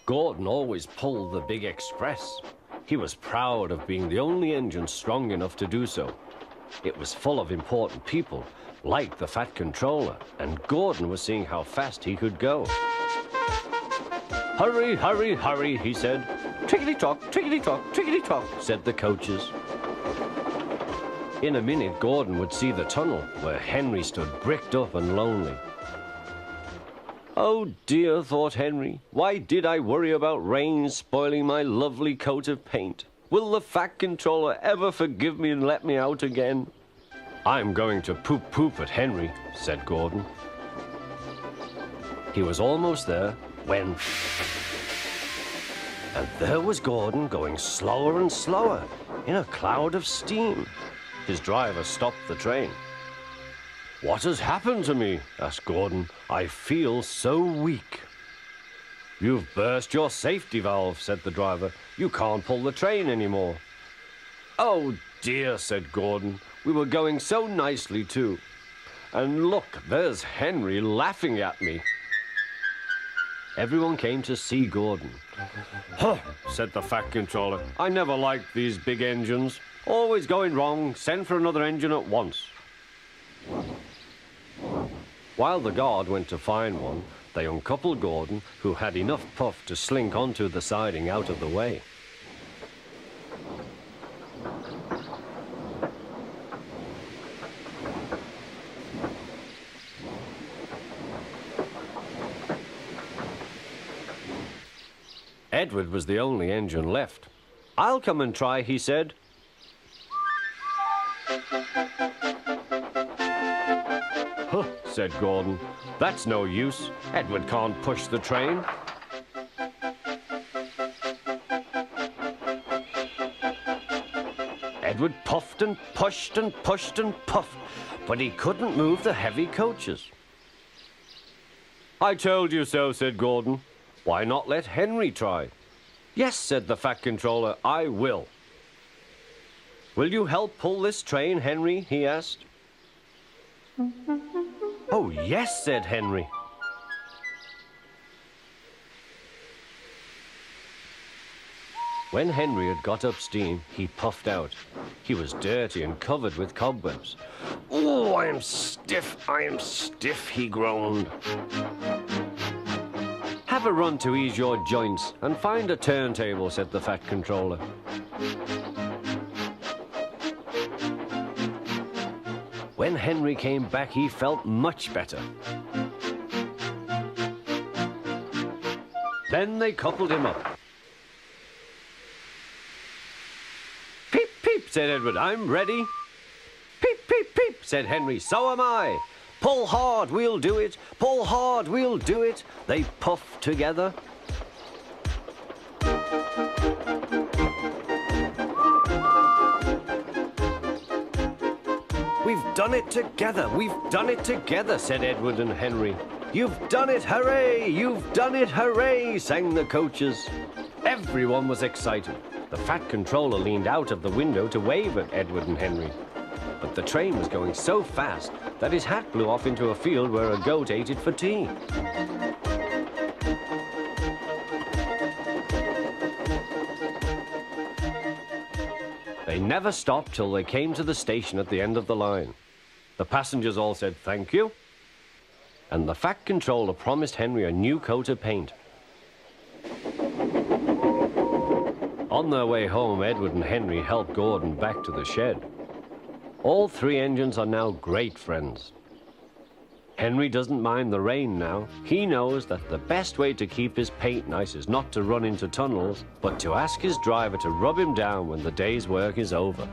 Gordon always pulled the big express. He was proud of being the only engine strong enough to do so. It was full of important people, like the Fat Controller, and Gordon was seeing how fast he could go. "Hurry, hurry, hurry," he said. "Tickety-tock, tickety-tock, tickety-tock," said the coaches. In a minute, Gordon would see the tunnel where Henry stood bricked up and lonely. "Oh dear," thought Henry, "why did I worry about rain spoiling my lovely coat of paint? Will the Fat Controller ever forgive me and let me out again?" "I'm going to poop at Henry," said Gordon. He was almost there when... And there was Gordon going slower and slower in a cloud of steam. His driver stopped the train. "What has happened to me?" asked Gordon. "I feel so weak." "You've burst your safety valve," said the driver. "You can't pull the train anymore." "Oh dear," said Gordon. "We were going so nicely too. And look, there's Henry laughing at me." Everyone came to see Gordon. "Huh," said the Fat Controller. "I never liked these big engines. Always going wrong. Send for another engine at once." While the guard went to find one, they uncoupled Gordon, who had enough puff to slink onto the siding out of the way. Edward was the only engine left. "I'll come and try," he said. "Huh," said Gordon. "That's no use. Edward can't push the train." Edward puffed and pushed and pushed and puffed, but he couldn't move the heavy coaches. "I told you so," said Gordon. "Why not let Henry try?" "Yes," said the Fat Controller, "I will." "Will you help pull this train, Henry?" he asked. "Oh, yes," said Henry. When Henry had got up steam, he puffed out. He was dirty and covered with cobwebs. "Oh, I am stiff," he groaned. "Have a run to ease your joints and find a turntable," said the Fat Controller. When Henry came back, he felt much better. Then they coupled him up. "Peep, peep," said Edward, "I'm ready." "Peep, peep, peep," said Henry, "so am I." "Pull hard, we'll do it. Pull hard, we'll do it." They puffed together. "We've done it together. We've done it together," said Edward and Henry. "You've done it, hooray! You've done it, hooray!" sang the coaches. Everyone was excited. The Fat Controller leaned out of the window to wave at Edward and Henry. But the train was going so fast that his hat blew off into a field where a goat ate it for tea. They never stopped till they came to the station at the end of the line. The passengers all said thank you, and the Fat Controller promised Henry a new coat of paint. On their way home, Edward and Henry helped Gordon back to the shed. All three engines are now great friends. Henry doesn't mind the rain now. He knows that the best way to keep his paint nice is not to run into tunnels, but to ask his driver to rub him down when the day's work is over.